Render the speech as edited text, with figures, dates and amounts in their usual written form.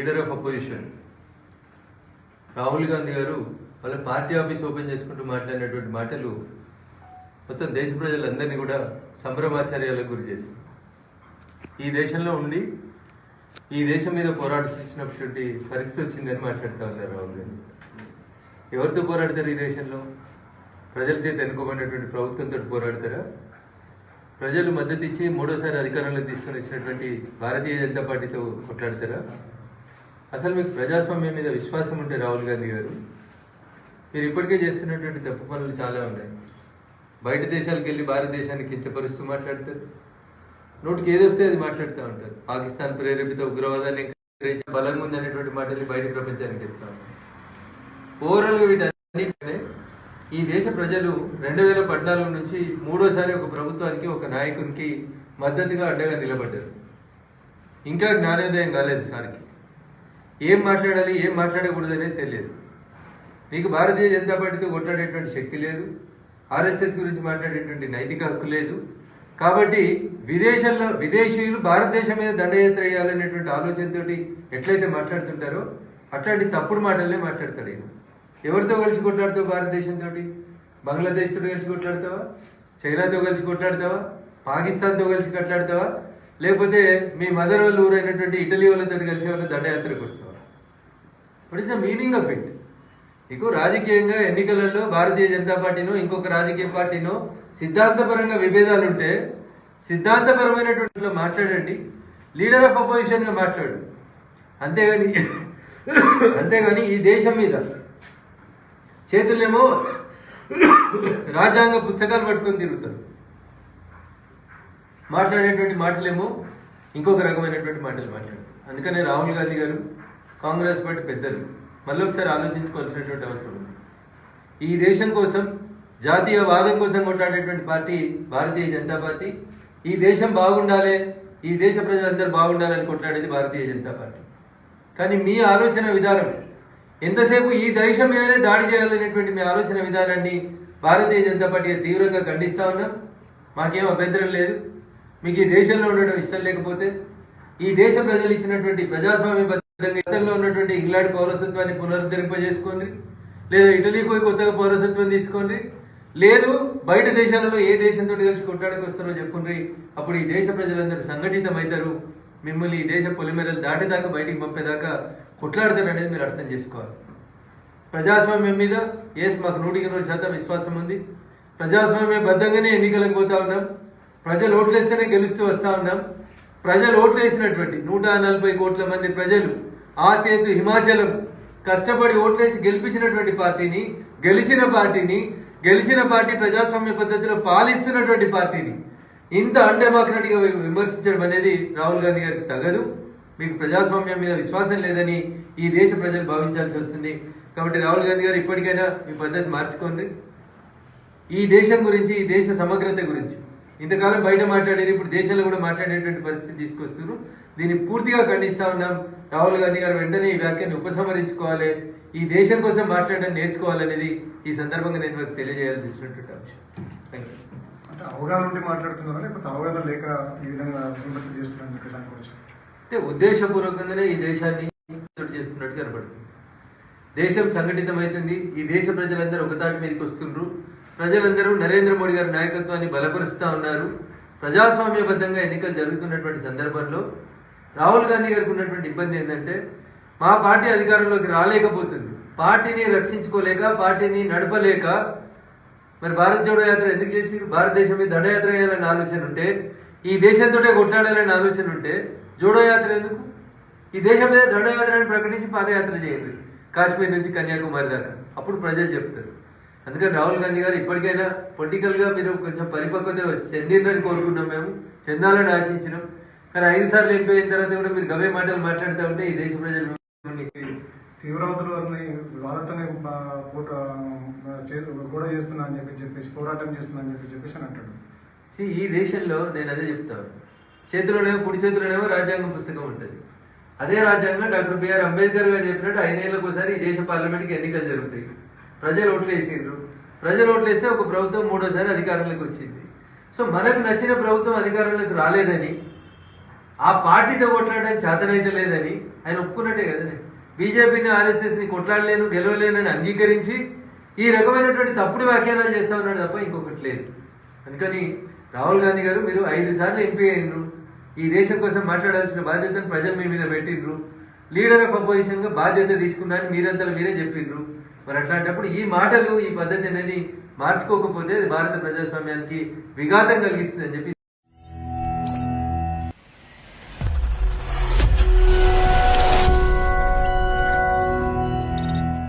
Leader of opposition Rahul Gandhi గారు వాళ్ళ party office open చేసుకుంటూ మాట్లాడినటువంటి మాటలు మొత్తం దేశ ప్రజలందరినీ కూడా సంభ్రమాచార్యాలకు గురి చేసింది. ఈ దేశంలో ఉండి ఈ దేశం మీద పోరాడాల్సినటువంటి పరిస్థితి వచ్చిందని మాట్లాడుతూ ఉన్నారు రాహుల్ గాంధీ. ఎవరితో పోరాడతారు? ఈ దేశంలో ప్రజల చేత ఎన్నుకోబడినటువంటి ప్రభుత్వంతో పోరాడతారా? ప్రజలు మద్దతు ఇచ్చి మూడోసారి అధికారంలోకి తీసుకొని వచ్చినటువంటి భారతీయ జనతా పార్టీతో కొట్లాడతారా? అసలు మీకు ప్రజాస్వామ్యం మీద విశ్వాసం ఉంటే రాహుల్ గాంధీ గారు, మీరు ఇప్పటికే చేస్తున్నటువంటి తప్పు పనులు చాలా ఉన్నాయి. బయట దేశాలకు వెళ్ళి భారతదేశాన్ని కించపరుస్తూ మాట్లాడతారు. నోటికి ఏదొస్తే అది మాట్లాడుతూ ఉంటారు. పాకిస్తాన్ ప్రేరేపిత ఉగ్రవాదాన్ని బలంగా ఉందనేటువంటి మాటలు బయట ప్రపంచానికి చెప్తా ఉంటారు. ఓవరాల్గా వీటన్నిటినే ఈ దేశ ప్రజలు 2014 నుంచి మూడోసారి ఒక ప్రభుత్వానికి ఒక నాయకునికి మద్దతుగా అండగా నిలబడ్డారు. ఇంకా జ్ఞానోదయం కాలేదు సార్కి. ఏం మాట్లాడాలి ఏం మాట్లాడకూడదు అనేది తెలియదు. మీకు భారతీయ జనతా పార్టీతో కొట్లాడేటువంటి శక్తి లేదు, ఆర్ఎస్ఎస్ గురించి మాట్లాడేటువంటి నైతిక హక్కు లేదు. కాబట్టి విదేశీయులు భారతదేశం మీద దండయాత్ర వేయాలనేటువంటి ఆలోచనతో ఎట్లయితే మాట్లాడుతుంటారో అట్లాంటి తప్పుడు మాటలనే మాట్లాడతాడు ఈయన. ఎవరితో కలిసి కొట్లాడుతావు? భారతదేశంతో, బంగ్లాదేశ్తో కలిసి కొట్లాడతావా? చైనాతో కలిసి కొట్లాడతావా? పాకిస్తాన్తో కలిసి కొట్లాడతావా? లేకపోతే మీ మదర్ వాళ్ళు ఊరైనటువంటి ఇటలీ వాళ్ళతో కలిసి వాళ్ళ దండయాత్రకు వస్తావా? What is the meaning of it? మీకు రాజకీయంగా ఎన్నికలలో భారతీయ జనతా పార్టీనో ఇంకొక రాజకీయ పార్టీనో సిద్ధాంతపరంగా విభేదాలు ఉంటే సిద్ధాంతపరమైనటువంటి మాట్లాడండి, లీడర్ ఆఫ్ అపోజిషన్గా మాట్లాడు. అంతేగాని ఈ దేశం మీద చేతులేమో రాజ్యాంగ పుస్తకాలు పట్టుకొని తిరుగుతారు, మాట్లాడేటువంటి మాటలేమో ఇంకొక రకమైనటువంటి మాటలు మాట్లాడతారు. అందుకనే రాహుల్ గాంధీ గారు, కాంగ్రెస్ పార్టీ పెద్దలు మళ్ళీ ఒకసారి ఆలోచించుకోవాల్సినటువంటి అవసరం ఉంది. ఈ దేశం కోసం, జాతీయవాదం కోసం కొట్లాడేటువంటి పార్టీ భారతీయ జనతా పార్టీ. ఈ దేశం బాగుండాలి, ఈ దేశ ప్రజలందరూ బాగుండాలని కొట్లాడేది భారతీయ జనతా పార్టీ. కానీ మీ ఆలోచన విధానం ఎంతసేపు ఈ దేశం మీదనే దాడి చేయాలనేటువంటి మీ ఆలోచన విధానాన్ని భారతీయ జనతా పార్టీ తీవ్రంగా ఖండిస్తా ఉన్నాం. మాకేం అభ్యంతరం లేదు. మీకు ఈ దేశంలో ఉండడం ఇష్టం లేకపోతే ఈ దేశ ప్రజలు ఇచ్చినటువంటి ప్రజాస్వామ్యబద్ధంగా ఉన్నటువంటి ఇంగ్లాండ్ పౌరసత్వాన్ని పునరుద్ధరింపజేసుకోండి, లేదా ఇటలీ పోయి కొత్తగా పౌరసత్వం తీసుకోండి, లేదు బయట దేశాలలో ఏ దేశంతో కలిసి కొట్లాడకొస్తారో చెప్పుండ్రి. అప్పుడు ఈ దేశ ప్రజలందరూ సంఘటితమవుతారు, మిమ్మల్ని ఈ దేశ పొలిమేరలు దాటేదాకా బయటికి పంపేదాకా కొట్లాడతారు అనేది మీరు అర్థం చేసుకోవాలి. ప్రజాస్వామ్యం మీద మాకు 100% విశ్వాసం ఉంది. ప్రజాస్వామ్యబద్ధంగానే ఎన్నికలకు పోతా ఉన్నాం. ప్రజలు ఓట్లేస్తేనే గెలుస్తూ వస్తూ ఉన్నాం. ప్రజలు ఓట్లు వేసినటువంటి 140 కోట్ల మంది ప్రజలు ఆ సేతు హిమాచలం కష్టపడి ఓట్లేసి గెలిపించినటువంటి పార్టీని, గెలిచిన పార్టీ ప్రజాస్వామ్య పద్ధతిలో పాలిస్తున్నటువంటి పార్టీని ఇంత అన్డెమోక్రటిక్గా విమర్శించడం అనేది రాహుల్ గాంధీ గారికి తగదు. మీకు ప్రజాస్వామ్యం మీద విశ్వాసం లేదని ఈ దేశ ప్రజలు భావించాల్సి వస్తుంది. కాబట్టి రాహుల్ గాంధీ గారు ఇప్పటికైనా మీ పద్ధతి మార్చుకోండి. ఈ దేశం గురించి, ఈ దేశ సమగ్రత గురించి ఇంతకాలం బయట మాట్లాడారు, ఇప్పుడు దేశంలో కూడా మాట్లాడేటువంటి పరిస్థితి తీసుకొస్తున్నారు. దీన్ని పూర్తిగా ఖండిస్తా ఉన్నాం. రాహుల్ గాంధీ గారు వెంటనే ఈ వ్యాఖ్యను ఉపసంహరించుకోవాలి, ఈ దేశం కోసం మాట్లాడడం నేర్చుకోవాలనేది ఈ సందర్భంగా నేను మీకు తెలియజేయాల్సి వచ్చినటువంటి అంశం. Thank you. అంటే అవగాహన ఉండి మాట్లాడుతున్నారా, లేకపోతే అవగాహన లేక ఈ విధంగా విమర్శ చేస్తున్నారని చెప్పి దాని గురించి? అంటే ఉద్దేశపూర్వకంగానే ఈ దేశాన్ని చేస్తున్నట్టు కనబడుతుంది. దేశం సంఘటితమవుతుంది, ఈ దేశ ప్రజలందరూ ఒకతాటి మీదకి వస్తుండ్రు, ప్రజలందరూ నరేంద్ర మోడీ గారి నాయకత్వాన్ని బలపరుస్తూ ఉన్నారు. ప్రజాస్వామ్యబద్ధంగా ఎన్నికలు జరుగుతున్నటువంటి సందర్భంలో రాహుల్ గాంధీ గారికి ఉన్నటువంటి ఇబ్బంది ఏంటంటే, మా పార్టీ అధికారంలోకి రాలేకపోతుంది, పార్టీని రక్షించుకోలేక, పార్టీని నడపలేక. మరి భారత్ జోడో యాత్ర ఎందుకు చేసి? భారతదేశం మీద దండయాత్ర చేయాలనే ఆలోచన ఉంటే, ఈ దేశంతో కొట్లాడాలనే ఆలోచన ఉంటే జోడో యాత్ర ఎందుకు? ఈ దేశం మీద దండయాత్రని ప్రకటించి పాదయాత్ర చేయండి, కాశ్మీర్ నుంచి కన్యాకుమారి దాకా. అప్పుడు ప్రజలు చెప్తారు. అందుకని రాహుల్ గాంధీ గారు ఇప్పటికైనా పొలిటికల్గా మీరు కొంచెం పరిపక్వత చెందిందని కోరుకున్నాం, మేము చెందాలని ఆశించినాం. కానీ 5 సార్లు ఎంపీ అయిన తర్వాత కూడా మీరు గవే మాటలు మాట్లాడుతూ ఉంటే ఈ దేశ ప్రజలు తీవ్రవాదులు వాళ్ళతోనే కూడా చేస్తున్నా అని చెప్పేసి పోరాటం చేస్తున్నా అని చెప్పేసి అని అంటాడు. ఈ దేశంలో నేను అదే చెప్తాను, చేతిలోనేమో కుడి చేతిలోనేమో రాజ్యాంగం పుస్తకం ఉంటుంది. అదే రాజ్యాంగం డాక్టర్ బిఆర్ అంబేద్కర్ గారు చెప్పినట్టు 5 ఏళ్ళకు ఒకసారి ఈ దేశ పార్లమెంట్కి ఎన్నికలు జరుగుతాయి. ప్రజలు ఓట్లు వేసిండ్రు, ప్రజలు ఓట్లు వేస్తే ఒక ప్రభుత్వం 3వసారి అధికారంలోకి వచ్చింది. సో మనకు నచ్చిన ప్రభుత్వం అధికారంలోకి రాలేదని, ఆ పార్టీతో కొట్లాడడానికి చేతనైతే లేదని ఆయన ఒప్పుకున్నట్టే కదండి. బీజేపీని ఆర్ఎస్ఎస్ని కొట్లాడలేను గెలవలేనని అంగీకరించి ఈ రకమైనటువంటి తప్పుడు వ్యాఖ్యానాలు చేస్తా ఉన్నాడు తప్ప ఇంకొకటి లేదు. అందుకని రాహుల్ గాంధీ గారు మీరు 5 సార్లు ఎంపీ అయినరు, ఈ దేశం కోసం మాట్లాడాల్సిన బాధ్యతను ప్రజలు మీ మీద పెట్టిండ్రు, లీడర్ ఆఫ్ అపోజిషన్గా బాధ్యత తీసుకున్నారని మీరంతలో మీరే చెప్పిండ్రు. మరి అట్లాంటప్పుడు ఈ మాటలు ఈ పద్ధతి అనేది మార్చుకోకపోతే భారత ప్రజాస్వామ్యానికి విఘాతం కలిగిస్తుందని చెప్పి